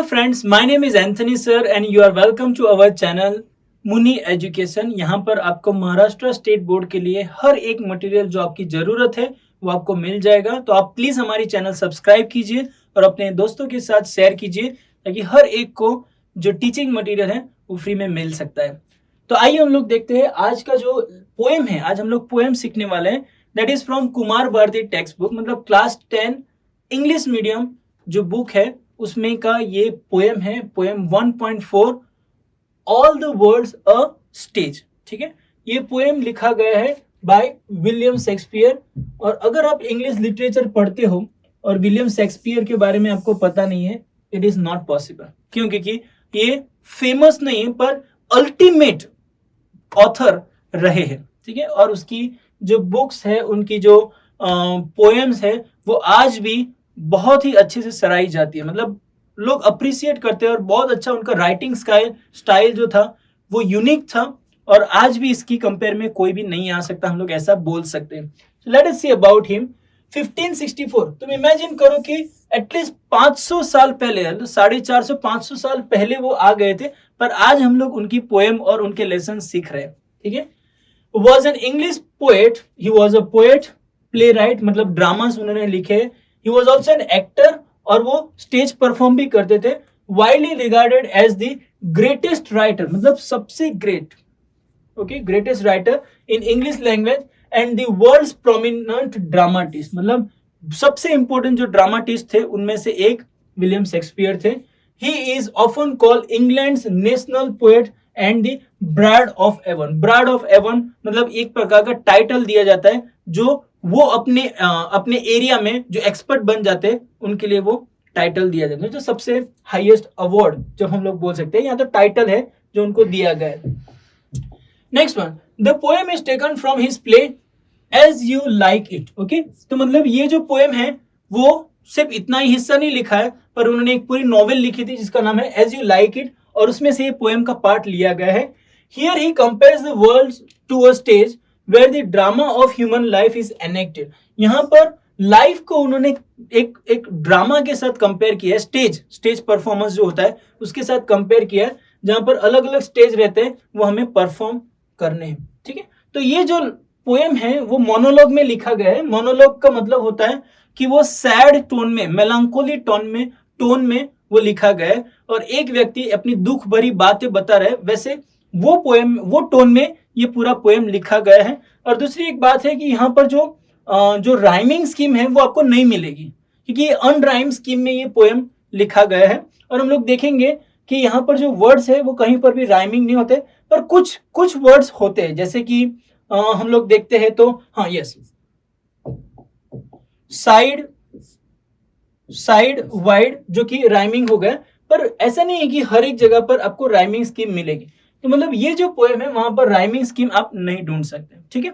Hello friends, my name is Anthony sir and you are welcome to our channel Muni education. यहाँ पर आपको Maharashtra state board के लिए हर एक मटेरियल जो आपकी ज़रूरत है वो आपको मिल जाएगा। तो आप प्लीज़ हमारी चैनल सब्सक्राइब कीजिए और अपने दोस्तों के साथ शेयर कीजिए ताकि हर एक को जो टीचिंग मटेरियल है वो फ्री में मिल सकता है। तो आइए हम लोग देखते हैं आज का जो पोएम है। आज हम लोग पोएम सीखने वाले हैं, that is from Kumar Bharati text book, मतलब क्लास 10 इंग्लिश मीडियम जो बुक है उसमें का ये पोएम है, poem 1.4 all the world's a stage. ठीक है, ये पोएम लिखा गया है बाय विलियम शेक्सपियर। और अगर आप इंग्लिश लिटरेचर पढ़ते हो और विलियम शेक्सपियर के बारे में आपको पता नहीं है, इट इज नॉट पॉसिबल। क्यों? क्योंकि ये फेमस नहीं है पर अल्टीमेट ऑथर रहे हैं। ठीक है, और उसकी जो बुक्स है, उनकी जो पोएम्स है वो आज भी बहुत ही अच्छे से सराही जाती है, मतलब लोग अप्रिशिएट करते हैं और बहुत अच्छा उनका राइटिंग स्टाइल जो था वो यूनिक था और आज भी इसकी कंपेयर में कोई भी नहीं आ सकता, हम लोग ऐसा बोल सकते हैं। Let us see about him. 1564, तुम इमेजिन करो कि एटलीस्ट 500 साल पहले, 450-500 साल पहले वो आ गए थे, पर आज हम लोग उनकी पोएम और उनके लेसन सीख रहे हैं। ठीक है, was an English poet, he was a poet, play right, मतलब ड्रामास उन्होंने लिखे। He was also an actor और वो स्टेज परफॉर्म भी करते थे। Widely regarded as the greatest writer, मतलब सबसे ग्रेट, ओके, greatest writer in English language and the world's prominent dramatist, मतलब सबसे इंपॉर्टेंट जो ड्रामाटिस्ट थे उनमें से एक विलियम शेक्सपियर थे। He is often called England's national poet and the Bard of Avon. Bard of Avon मतलब एक प्रकार का टाइटल दिया जाता है जो वो अपने एरिया में जो एक्सपर्ट बन जाते हैं उनके लिए वो टाइटल दिया जाता है, जो सबसे हाईएस्ट अवार्ड जो हम लोग बोल सकते हैं, यहाँ तो टाइटल है जो उनको दिया गया है। Next one, the poem is taken from his play as you like it. Okay, तो मतलब ये जो पोएम है वो सिर्फ इतना ही हिस्सा नहीं लिखा है, पर उन्होंने एक पूरी नॉवेल लिखी थी जिसका नाम है एज यू लाइक इट, और उसमें से ये पोएम का पार्ट लिया गया है। Here he compares the world to a stage where the drama of human life is enacted. यहाँ पर लाइफ को उन्होंने एक ड्रामा के साथ कंपेयर किया है, स्टेज परफॉर्मेंस जो होता है उसके साथ कंपेयर किया है, जहां पर अलग अलग स्टेज रहते हैं वो हमें परफॉर्म करने हैं। ठीक है, तो ये जो पोएम है वो मोनोलॉग में लिखा गया है। मोनोलॉग का मतलब होता है कि वो सैड टोन में, मेलांकोली टोन में वो लिखा गया है और एक व्यक्ति अपनी दुख भरी बातें बता रहा है, वैसे वो पोएम वो टोन में ये पूरा पोएम लिखा गया है। और दूसरी एक बात है कि यहाँ पर जो राइमिंग स्कीम है वो आपको नहीं मिलेगी, क्योंकि ये अनराइम स्कीम में ये पोएम लिखा गया है। और हम लोग देखेंगे कि यहाँ पर जो वर्ड्स है वो कहीं पर भी राइमिंग नहीं होते, पर कुछ वर्ड्स होते हैं, जैसे कि हम लोग देखते हैं तो हाँ, यस, साइड वाइड जो कि राइमिंग हो गया, पर ऐसा नहीं है कि हर एक जगह पर आपको राइमिंग स्कीम मिलेगी। तो मतलब ये जो पोएम है वहां पर राइमिंग स्कीम आप नहीं ढूंढ सकते। ठीक है,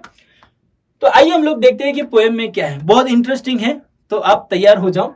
तो आइए हम लोग देखते हैं कि पोएम में क्या है। बहुत इंटरेस्टिंग है, तो आप तैयार हो जाओ।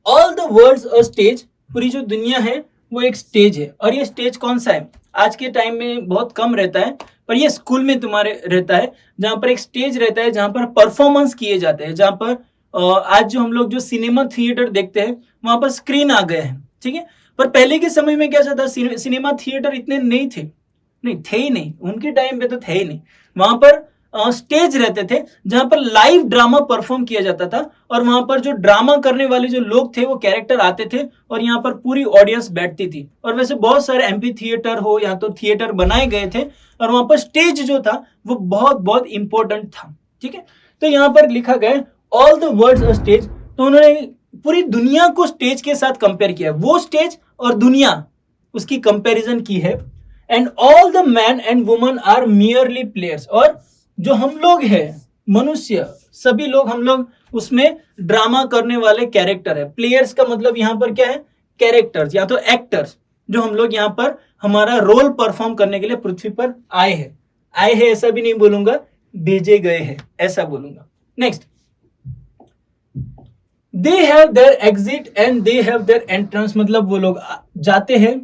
All the world's a stage, पूरी जो दुनिया है वो एक स्टेज है। और ये स्टेज कौन सा है? आज के टाइम में बहुत कम रहता है, पर ये स्कूल में तुम्हारे रहता है, जहां पर एक स्टेज रहता है जहां पर परफॉर्मेंस किए जाते हैं, जहां पर आज जो हम लोग जो सिनेमा थिएटर देखते हैं वहां पर स्क्रीन आ गए हैं। ठीक है, पर पहले के समय में क्या था, सिनेमा थिएटर इतने नहीं थे ही नहीं, उनके टाइम पे तो थे ही नहीं। वहां पर स्टेज रहते थे जहां पर लाइव ड्रामा परफॉर्म किया जाता था, और वहां पर जो ड्रामा करने वाले जो लोग थे वो कैरेक्टर आते थे और यहाँ पर पूरी ऑडियंस बैठती थी। और वैसे बहुत सारे एम्पी थिएटर हो या तो थिएटर बनाए गए थे, और वहां पर स्टेज जो था वो बहुत बहुत इंपॉर्टेंट था। ठीक है, तो यहाँ पर लिखा गया all the world's a stage, तो उन्होंने पूरी दुनिया को स्टेज के साथ कंपेयर किया, वो स्टेज और दुनिया उसकी कंपैरिजन की है। And all the man and woman are merely players, और जो हम लोग हैं मनुष्य, सभी लोग हम लोग उसमें ड्रामा करने वाले कैरेक्टर है। प्लेयर्स का मतलब यहाँ पर क्या है? कैरेक्टर्स या तो एक्टर्स, जो हम लोग यहाँ पर हमारा रोल परफॉर्म करने के लिए पृथ्वी पर आए हैं ऐसा भी नहीं बोलूंगा, भेजे गए हैं ऐसा बोलूंगा। Next, they have their exit and they have their entrance, मतलब वो लोग जाते हैं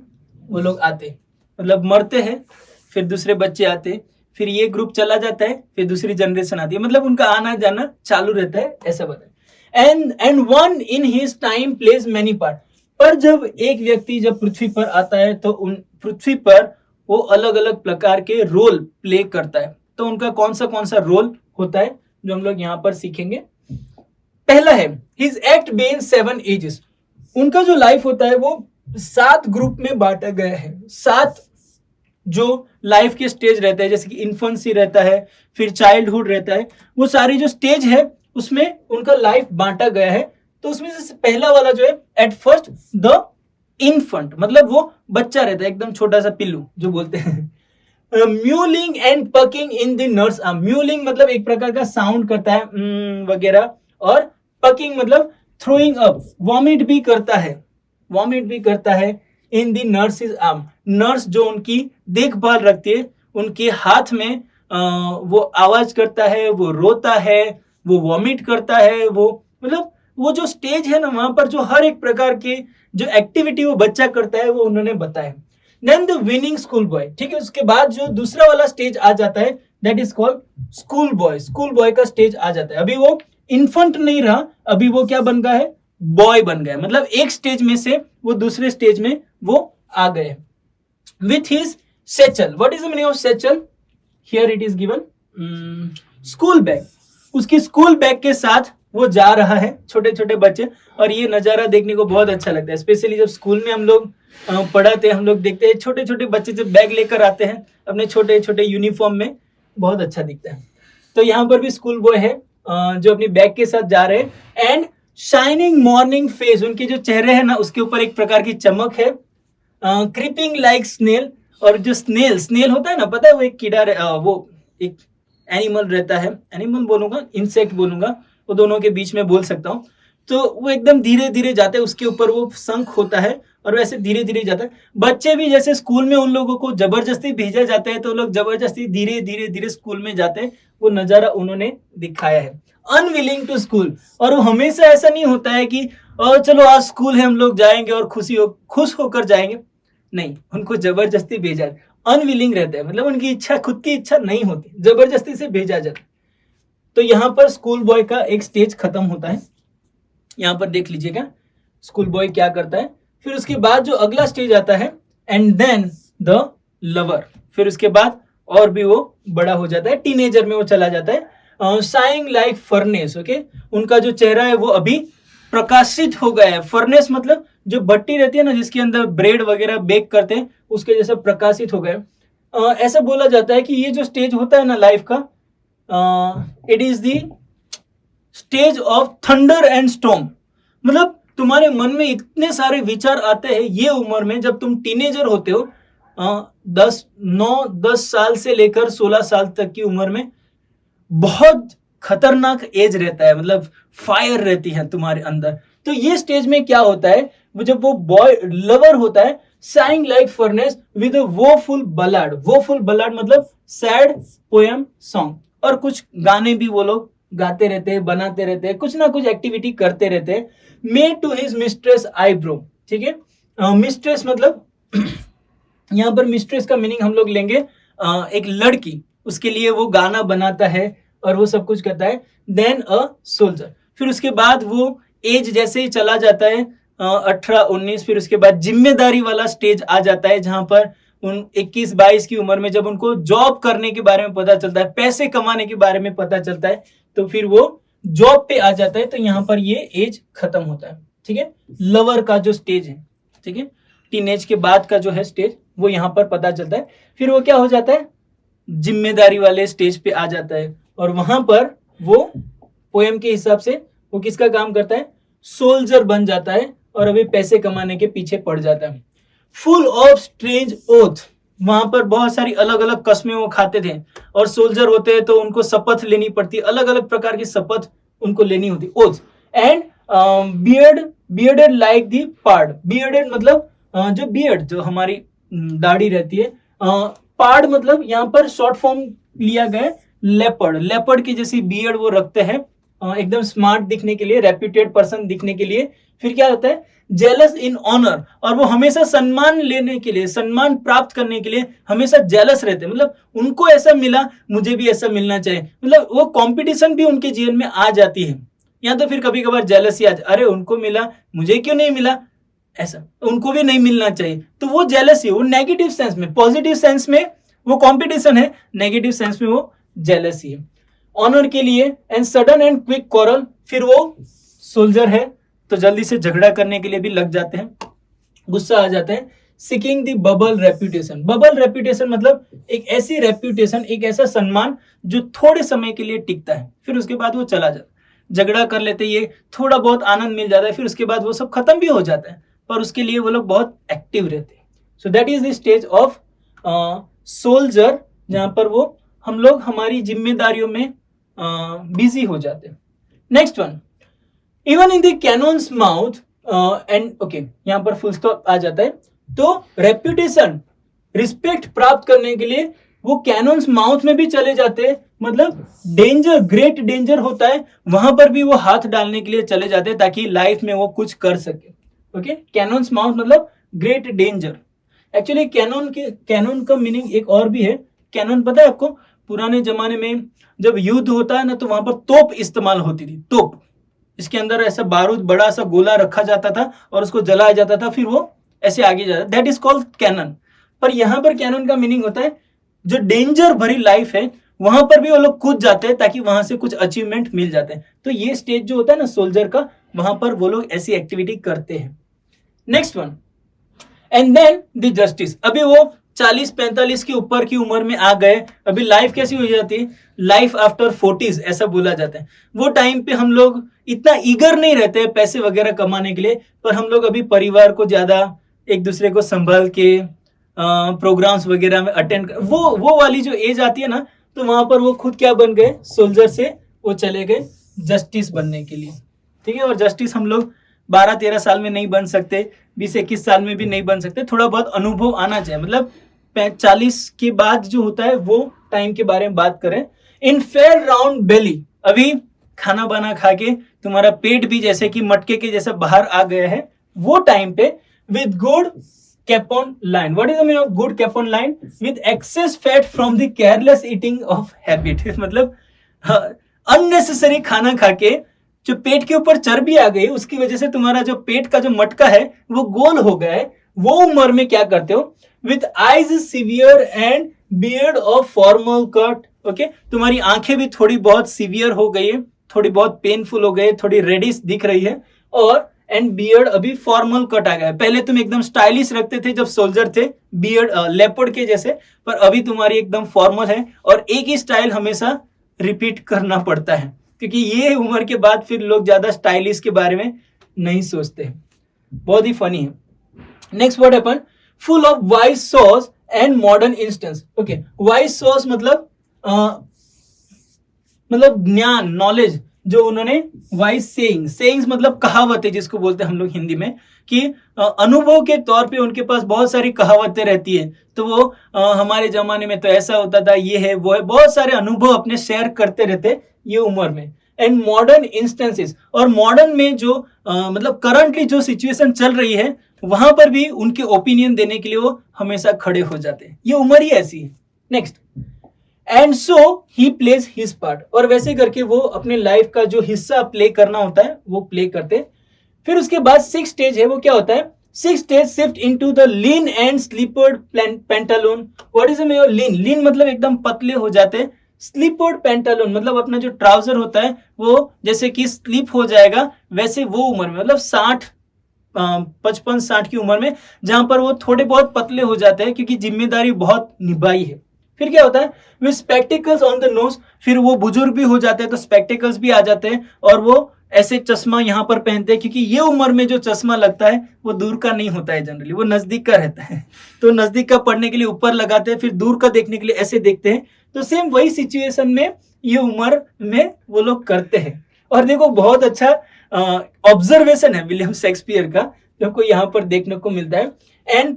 वो लोग आते, मतलब मरते हैं फिर दूसरे बच्चे आते, फिर ये ग्रुप चला जाता है, फिर दूसरी जनरेशन आती है, मतलब उनका आना जाना चालू रहता है, ऐसा बताए। And one in his time plays many part, पर जब एक व्यक्ति जब पृथ्वी पर आता है तो उन पृथ्वी पर वो अलग अलग प्रकार के रोल प्ले करता है। तो उनका कौन सा रोल होता है जो हम लोग यहाँ पर सीखेंगे। पहला है हिज एक्ट बीइंग 7 एजेस। उनका जो लाइफ होता है वो 7 ग्रुप में बांटा गया है। 7 जो लाइफ के स्टेज रहते हैं, जैसे कि इन्फेंसी रहता है, फिर चाइल्डहुड रहता है, वो सारी जो स्टेज है उसमें उनका लाइफ बांटा गया है। तो उसमें से पहला वाला जो है एट फर्स्ट द इन्फेंट, मतलब वो बच्चा रहता है, एकदम छोटा सा पिल्लू जो बोलते हैं। Mewling and packing in the nurse arm. Mewling मतलब एक प्रकार का साउंड करता है वगैरह, और पकिंग मतलब थ्रोइंग अप, वॉमिट भी करता है इन दी नर्सिस आर्म। नर्स जो उनकी देखभाल रखती है, उनके हाथ में वो आवाज करता है, वो रोता है, वो वॉमिट करता है, वो मतलब वो जो स्टेज है ना वहां पर जो हर एक प्रकार के जो एक्टिविटी वो बच्चा करता है वो उन्होंने बताया। Then the whining school boy, ठीक है। उसके बाद जो दूसरा वाला स्टेज आ जाता है that is called school boy. School boy का स्टेज आ जाता है। अभी वो इन्फेंट नहीं रहा, अभी वो क्या बन गया है, बॉय बन गया। मतलब एक स्टेज में से वो दूसरे स्टेज में वो आ गए। With his satchel, what is the meaning of satchel, here it is given school bag. उसकी स्कूल बैग के साथ वो जा रहा है, छोटे छोटे बच्चे। और ये नजारा देखने को बहुत अच्छा लगता है, स्पेशली जब स्कूल में हम लोग पढ़ाते हैं, हम लोग देखते हैं छोटे छोटे बच्चे जब बैग लेकर आते हैं अपने छोटे छोटे यूनिफॉर्म में, बहुत अच्छा दिखता है। तो यहाँ पर भी स्कूल बॉय है जो अपनी बैग के साथ जा रहे हैं। एंड शाइनिंग मॉर्निंग फेस, उनके जो चेहरे हैं ना उसके ऊपर एक प्रकार की चमक है। क्रीपिंग लाइक स्नेल, और जो स्नेल होता है ना, पता है वो एक कीड़ा, वो एक एनिमल रहता है, एनिमल बोलूंगा, इंसेक्ट बोलूंगा, वो दोनों के बीच में बोल सकता हूँ। तो वो एकदम धीरे धीरे जाता है, उसके ऊपर वो शंख होता है और वैसे धीरे धीरे जाता है। बच्चे भी जैसे स्कूल में उन लोगों को जबरदस्ती भेजा जाता है तो लोग जबरदस्ती धीरे धीरे धीरे स्कूल में जाते हैं, वो नजारा उन्होंने दिखाया है। अनविलिंग टू स्कूल, और वो हमेशा ऐसा नहीं होता है कि चलो आज स्कूल है हम लोग जाएंगे और खुश होकर जाएंगे, नहीं, उनको जबरदस्ती भेजा। अनविलिंग रहता है, मतलब उनकी इच्छा, खुद की इच्छा नहीं होती, जबरदस्ती से भेजा जाता है। तो यहाँ पर स्कूल बॉय का एक स्टेज खत्म होता है। यहाँ पर देख लीजिएगा स्कूल बॉय क्या करता है। फिर उसके बाद जो अगला स्टेज आता है एंड देन द लवर। फिर उसके बाद और भी वो बड़ा हो जाता है, टीनेजर में वो चला जाता है। Shining like furnace, okay. उनका जो चेहरा है वो अभी प्रकाशित हो गया है। फर्नेस मतलब जो भट्टी रहती है ना जिसके अंदर ब्रेड वगैरह बेक करते हैं, उसके जैसा प्रकाशित हो गया। ऐसा बोला जाता है कि ये जो स्टेज होता है ना लाइफ का, it is the stage of thunder and storm. मतलब तुम्हारे मन में इतने सारे विचार आते हैं ये उम्र में, जब तुम टीनेजर होते हो, 10 साल से लेकर 16 साल तक की उम्र में, बहुत खतरनाक एज रहता है, मतलब फायर रहती है तुम्हारे अंदर। तो ये स्टेज में क्या होता है, वो जब वो बॉय लवर होता है, shining like furnace with a woeful ballad. Woeful ballad मतलब सैड पोएम सॉन्ग, और कुछ गाने भी वो लोग गाते रहते हैं, बनाते रहते हैं, कुछ ना कुछ एक्टिविटी करते रहते हैं। Made to his mistress eyebrow, ठीक है। मिस्ट्रेस मतलब यहाँ पर मिस्ट्रेस का मीनिंग हम लोग लेंगे एक लड़की, उसके लिए वो गाना बनाता है और वो सब कुछ करता है। देन अ सोल्जर, फिर उसके बाद वो एज जैसे ही चला जाता है 18-19, फिर उसके बाद जिम्मेदारी वाला स्टेज आ जाता है, जहां पर उन 21-22 की उम्र में जब उनको जॉब करने के बारे में पता चलता है, पैसे कमाने के बारे में पता चलता है, तो फिर वो जॉब पे आ जाता है। तो यहाँ पर ये एज खत्म होता है, ठीक है। लवर का जो स्टेज है, ठीक है, टीनेज के बाद का जो है स्टेज, वो यहाँ पर पता चलता है। फिर वो क्या हो जाता है, जिम्मेदारी वाले स्टेज पे आ जाता है, और वहां पर वो पोएम के हिसाब से वो किसका काम करता है, सोल्जर बन जाता है, और अभी पैसे कमाने के पीछे पड़ जाता है। फुल ऑफ स्ट्रेंज ओथ, वहां पर बहुत सारी अलग अलग कस्में वो खाते थे, और सोल्जर होते हैं तो उनको शपथ लेनी पड़ती, अलग अलग प्रकार की शपथ उनको लेनी होती, oath. And bearded like the pard. Bearded मतलब जो बियर्ड, जो हमारी दाढ़ी रहती है। पार्ड मतलब यहाँ पर शॉर्ट फॉर्म लिया गया लेपर्ड। लेपर्ड की जैसी बियर्ड वो रखते हैं, एकदम स्मार्ट दिखने के लिए, रेप्यूटेड पर्सन दिखने के लिए। फिर क्या होता है, जेलस इन ऑनर, और वो हमेशा सम्मान लेने के लिए, सम्मान प्राप्त करने के लिए हमेशा जेलस रहते हैं। मतलब उनको ऐसा मिला, मुझे भी ऐसा मिलना चाहिए, मतलब वो कंपटीशन भी उनके जीवन में आ जाती है। या तो फिर कभी कभार जेलसी अरे उनको मिला, मुझे क्यों नहीं मिला, ऐसा उनको भी नहीं मिलना चाहिए, तो वो जेलसी, वो नेगेटिव सेंस में। पॉजिटिव सेंस में वो कंपटीशन है, नेगेटिव सेंस में वो जेलसी है। ऑनर के लिए and sudden and quick quarrel, फिर वो सोल्जर है तो जल्दी से झगड़ा करने के लिए भी लग जाते हैं, गुस्सा आ जाते हैं। Seeking the bubble reputation, bubble reputation मतलब एक ऐसी रेप्यूटेशन, एक ऐसा सम्मान जो थोड़े समय के लिए टिकता है, फिर उसके बाद वो चला जाता है। झगड़ा कर लेते, ये थोड़ा बहुत आनंद मिल जाता है, फिर उसके बाद वो सब खत्म भी हो जाता है, पर उसके लिए वो लोग बहुत एक्टिव रहते हैं। So that is the stage of soldier, जहां पर वो हम लोग हमारी जिम्मेदारियों में बिजी हो जाते हैं। Next one, even in the cannons mouth and okay, यहाँ पर फुल स्टॉप आ जाता है। तो रेप्यूटेशन, रिस्पेक्ट प्राप्त करने के लिए वो कैनन्स माउथ में भी चले जाते हैं, मतलब डेंजर, ग्रेट डेंजर होता है, वहां पर भी वो हाथ डालने के लिए चले जाते हैं ताकि लाइफ में वो कुछ कर सके। ओके, कैनन्स माउथ मतलब ग्रेट डेंजर। एक्चुअली कैनन का मीनिंग एक और भी है। कैनन पता है आपको, पुराने जमाने में जब युद्ध होता है ना, तो वहां पर तोप इस्तेमाल होती थी, तोप। इसके अंदर ऐसा बारूद, बड़ा सा गोला रखा जाता था और उसको जलाया जाता था, फिर वो ऐसे आगे जाता, दैट इज कॉल्ड कैनन। पर यहाँ पर कैनन का मीनिंग होता है जो डेंजर भरी लाइफ है वहां पर भी वो लोग कूद जाते हैं ताकि वहां से कुछ अचीवमेंट मिल जाते हैं। तो ये स्टेज जो होता है ना सोल्जर का, वहां पर वो लोग ऐसी एक्टिविटी करते हैं। Next one, and then the justice. अभी वो 40-45 के ऊपर की उम्र में आ गए, अभी लाइफ कैसी हो जाती है, लाइफ आफ्टर 40s ऐसा बोला जाता है। वो टाइम पे हम लोग इतना ईगर नहीं रहते हैं पैसे वगैरह कमाने के लिए, पर हम लोग अभी परिवार को ज्यादा एक दूसरे को संभाल के प्रोग्राम्स वगैरह में अटेंड, वो वाली जो एज आती है ना, तो वहां पर वो खुद क्या बन गए, सोल्जर से वो चले गए जस्टिस बनने के लिए। ठीक है, और जस्टिस हम लोग 12-13 साल में नहीं बन सकते, 20-21 साल में भी नहीं बन सकते, थोड़ा बहुत अनुभव आना चाहिए। मतलब 40 के बाद जो होता है वो टाइम के बारे में बात करें। इन फेयर राउंड बेली, अभी खाना बना खा के तुम्हारा पेट भी जैसे कि मटके के जैसा बाहर आ गया है, वो टाइम पे with good capon line. What is the meaning of good capon line? With excess fat from the careless eating of habit. मतलब unnecessary खाना खा के जो पेट के ऊपर चर्बी आ गई, उसकी वजह से तुम्हारा जो पेट का जो मटका है वो गोल हो गया है। वो उम्र में क्या करते हो, with eyes severe and beard of formal cut. Okay, तुम्हारी आंखें भी थोड़ी बहुत सिवियर हो गई है, थोड़ी बहुत पेनफुल हो गई है, थोड़ी रेडिश दिख रही है, और एंड बियर्ड अभी फॉर्मल कट आ गया है। पहले तुम एकदम स्टाइलिश रखते थे जब सोल्जर थे, बियर्ड लेपर्ड के जैसे, पर अभी तुम्हारी एकदम फॉर्मल है, और एक ही स्टाइल हमेशा रिपीट करना पड़ता है, क्योंकि ये उम्र के बाद फिर लोग ज्यादा स्टाइलिश के बारे में नहीं सोचते। बहुत ही फनी है। Next word upon, full of wise sauce and modern instance. Okay, wise sauce मतलब ज्ञान, नॉलेज जो उन्होंने, वाइज सेइंग्स मतलब कहावतें जिसको बोलते हैं हम लोग हिंदी में, कि अनुभव के तौर पे उनके पास बहुत सारी कहावतें रहती है। तो वो हमारे जमाने में तो ऐसा होता था, ये है वो है, बहुत सारे अनुभव अपने शेयर करते रहते ये उम्र में। एंड मॉडर्न इंस्टेंसेस, और मॉडर्न में जो मतलब करंटली जो सिचुएशन चल रही है वहां पर भी उनके ओपिनियन देने के लिए वो हमेशा खड़े हो जाते हैं। ये उम्र ही ऐसी है। Next, and so he plays his part, और वैसे करके वो अपने लाइफ का जो हिस्सा प्ले करना होता है वो प्ले करते। फिर उसके बाद 6 स्टेज है, वो क्या होता है, 6 stage shift into the lean and slippered pantaloon. What is the lean? Lean मतलब एकदम पतले हो जाते हैं। स्लीपर्ड पैंटालून मतलब अपना जो ट्राउजर होता है वो जैसे कि स्लिप हो जाएगा, वैसे वो उम्र में, मतलब 55-60 की उम्र में, जहां पर वो थोड़े बहुत पतले हो जाते हैं क्योंकि जिम्मेदारी बहुत निभाई है। फिर क्या होता है, with spectacles on the nose, फिर वो बुजुर्ग भी हो जाते हैं तो स्पेक्टिकल्स भी आ जाते हैं, और वो ऐसे चश्मा यहाँ पर पहनते हैं, क्योंकि ये उम्र में जो चश्मा लगता है वो दूर का नहीं होता है, जनरली वो नजदीक का रहता है। तो नजदीक का पढ़ने के लिए ऊपर लगाते हैं, फिर दूर का देखने के लिए ऐसे देखते हैं। तो सेम वही सिचुएशन में ये उम्र में वो लोग करते हैं। और देखो बहुत अच्छा ऑब्जर्वेशन है विलियम शेक्सपियर का, जो आपको यहाँ पर देखने को मिलता है। एंड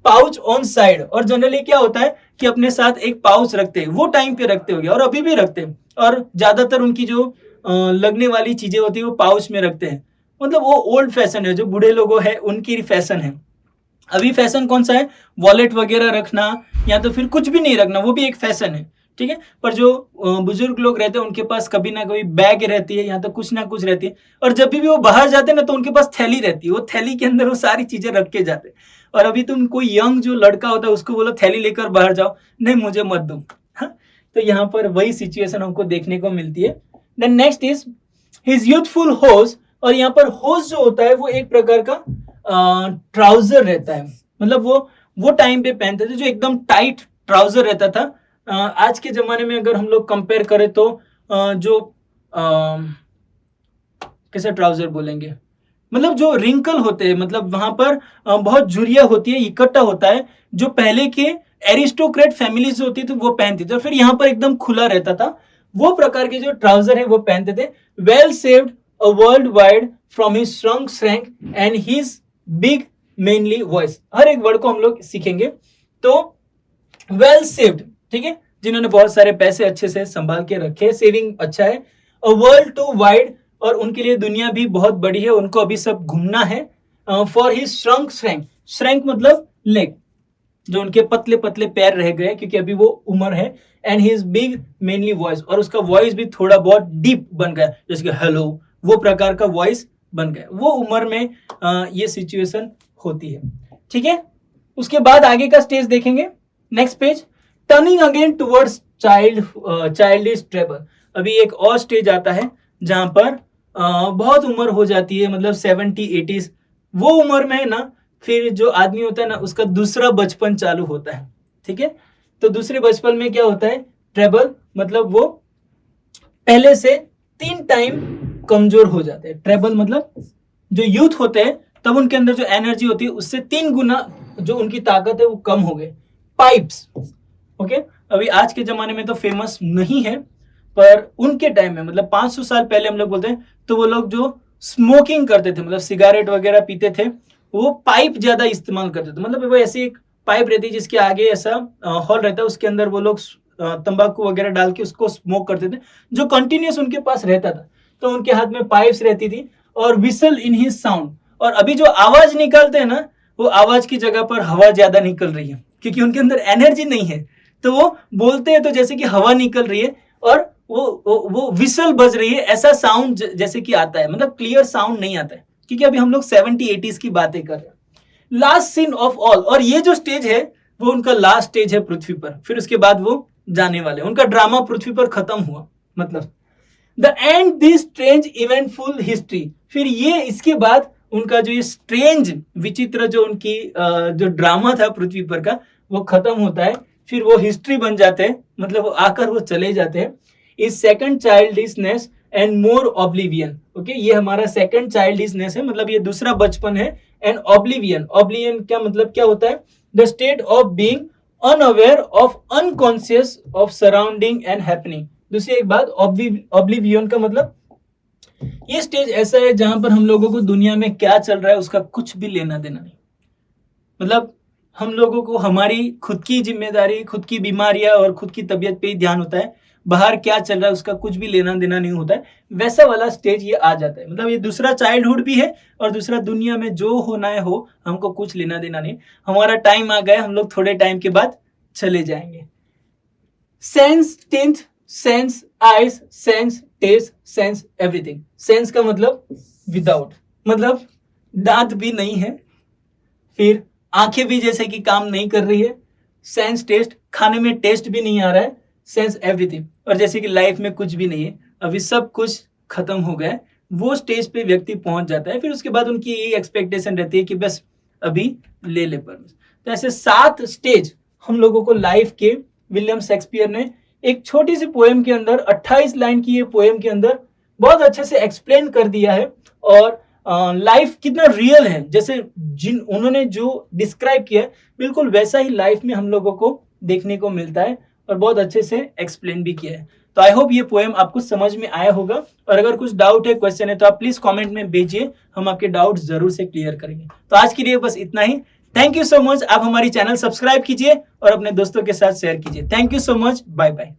पाउच ऑन साइड, और जनरली क्या होता है कि अपने साथ एक पाउच रखते हैं, वो टाइम पे रखते होंगे और अभी भी रखते हैं, और ज्यादातर उनकी जो लगने वाली चीजें होती है वो पाउच में रखते हैं। मतलब वो ओल्ड फैशन है, जो बूढ़े लोगों है उनकी फैशन है। अभी फैशन कौन सा है, वॉलेट वगैरह रखना, या तो फिर कुछ भी नहीं रखना, वो भी एक फैशन है। ठीक है। पर जो बुजुर्ग लोग रहते हैं उनके पास कभी ना कभी बैग रहती है, यहाँ तक कुछ ना कुछ रहती है, और जब भी वो बाहर जाते हैं ना तो उनके पास थैली रहती है, वो थैली के अंदर वो सारी चीजें रख के जाते हैं। और अभी तुम कोई यंग जो लड़का होता है उसको बोलो थैली लेकर बाहर जाओ, नहीं मुझे मत दो। हाँ? तो यहाँ पर वही सिचुएशन हमको देखने को मिलती है। Then next is his youthful hose, और यहाँ पर होज जो होता है वो एक प्रकार का ट्राउजर रहता है, मतलब वो टाइम पे पहनते थे जो एकदम टाइट ट्राउजर रहता था। आज के जमाने में अगर हम लोग कंपेयर करें तो जो कैसे ट्राउजर बोलेंगे, मतलब जो रिंकल होते हैं, मतलब वहां पर बहुत झुर्रियां होती है, इकट्ठा होता है, जो पहले के एरिस्टोक्रेट फैमिलीज होती थी वो पहनती थी, और फिर यहाँ पर एकदम खुला रहता था, वो प्रकार के जो ट्राउजर है वो पहनते थे। Well saved a world wide from his shrunk shank and his big manly voice. हर एक वर्ड को हम लोग सीखेंगे। तो वेल सेव्ड, ठीक है, जिन्होंने बहुत सारे पैसे अच्छे से संभाल के रखे, सेविंग अच्छा है। अ वर्ल्ड टू वाइड, और उनके लिए दुनिया भी बहुत बड़ी है, उनको अभी सब घूमना है। For his shrunk shrank, shrank मतलब लेग, जो उनके पतले पतले पैर रह गए क्योंकि अभी वो उम्र है। And his big manly voice, और उसका वॉइस भी थोड़ा बहुत डीप बन गया, जैसे कि हेलो, वो प्रकार का वॉइस बन गया। वो उम्र में ये सिचुएशन होती है, ठीक है। उसके बाद आगे का स्टेज देखेंगे, next page, turning again towards childish treble. अभी एक और स्टेज आता है जहां पर बहुत उम्र हो जाती है, मतलब 70-80s, वो उम्र में है ना, फिर जो आदमी होता है ना उसका दूसरा बचपन चालू होता है, ठीक है। तो दूसरे बचपन में क्या होता है, ट्रेबल मतलब वो पहले से 3 टाइम कमजोर हो जाते हैं। ट्रेबल मतलब जो यूथ होते हैं तब उनके अंदर जो एनर्जी होती है उससे 3 गुना जो उनकी ताकत है वो कम हो गई। पाइप्स, ओके, अभी आज के जमाने में तो फेमस नहीं है, पर उनके टाइम में मतलब 500 साल पहले हम लोग बोलते हैं, तो वो लोग जो स्मोकिंग करते थे, मतलब सिगारेट वगैरह पीते थे, वो पाइप ज्यादा इस्तेमाल करते थे। मतलब वो ऐसी एक पाइप रहती है जिसके आगे ऐसा हॉल रहता है, उसके अंदर वो लोग तंबाकू वगैरह डाल के उसको स्मोक करते थे, जो कंटिन्यूस उनके पास रहता था। तो उनके हाथ में पाइप्स रहती थी, और विसल इन हिज साउंड। और अभी जो आवाज निकलते हैं ना, वो आवाज की जगह पर हवा ज्यादा निकल रही है, क्योंकि उनके अंदर एनर्जी नहीं है, तो वो बोलते हैं तो जैसे कि हवा निकल रही है, और वो विसल बज रही है, ऐसा साउंड जैसे कि आता है, मतलब क्लियर साउंड नहीं आता है, क्योंकि अभी हम लोग 70-80s की बातें कर रहे हैं। लास्ट सीन ऑफ ऑल, और ये जो स्टेज है वो उनका लास्ट स्टेज है पृथ्वी पर, फिर उसके बाद वो जाने वाले, उनका ड्रामा पृथ्वी पर खत्म हुआ, मतलब the end this strange eventful history. फिर ये इसके बाद उनका जो ये स्ट्रेंज विचित्र जो उनकी जो ड्रामा था पृथ्वी पर का, वो खत्म होता है, फिर वो हिस्ट्री बन जाते हैं, मतलब वो आकर वो चले जाते हैं। Is second childishness and more oblivion, okay, ये हमारा सेकंड चाइल्डिशनेस है, मतलब ये दूसरा बचपन है। एंड ऑब्लिवियन, ऑब्लिवियन क्या मतलब क्या होता है, the state of being unaware of unconscious of surrounding and happening. दूसरी एक बात, ऑब्लिवियन का मतलब ये स्टेज ऐसा है जहां पर हम लोगों को दुनिया में क्या चल रहा है उसका कुछ भी लेना देना नहीं, मतलब हम लोगों को हमारी खुद की जिम्मेदारी, खुद की बीमारियां और खुद की तबीयत पे ही ध्यान होता है, बाहर क्या चल रहा है उसका कुछ भी लेना देना नहीं होता है। वैसा वाला स्टेज ये आ जाता है, मतलब ये दूसरा चाइल्डहुड भी है, और दूसरा दुनिया में जो होना है हो, हमको कुछ लेना देना नहीं। हमारा टाइम आ गया, हम लोग थोड़े टाइम के बाद चले जाएंगे। सेंस टेंथ, sans eyes, sans taste, sans everything. Sans का मतलब विदाउट, मतलब दांत भी नहीं है, फिर आंखें भी जैसे कि काम नहीं कर रही है, सेंस टेस्ट, खाने में टेस्ट भी नहीं आ रहा है, सेंस एवरीथिंग, और जैसे कि लाइफ में कुछ भी नहीं है, अभी सब कुछ खत्म हो गया है, वो स्टेज पे व्यक्ति पहुंच जाता है। फिर उसके बाद उनकी यही एक्सपेक्टेशन रहती है कि बस अभी ले ले परमिशन। तो ऐसे 7 स्टेज हम लोगों को लाइफ के विलियम शेक्सपियर ने एक छोटी सी पोएम के अंदर, 28 लाइन की ये पोएम के अंदर बहुत अच्छे से एक्सप्लेन कर दिया है। और लाइफ कितना रियल है, जैसे जिन उन्होंने जो डिस्क्राइब किया है बिल्कुल वैसा ही लाइफ में हम लोगों को देखने को मिलता है, और बहुत अच्छे से एक्सप्लेन भी किया है। तो आई होप ये पोएम आपको समझ में आया होगा, और अगर कुछ डाउट है, क्वेश्चन है, तो आप प्लीज कमेंट में भेजिए, हम आपके डाउट जरूर से क्लियर करेंगे। तो आज के लिए बस इतना ही। Thank you so much. आप हमारी चैनल सब्सक्राइब कीजिए और अपने दोस्तों के साथ शेयर कीजिए। Thank you so much, bye bye.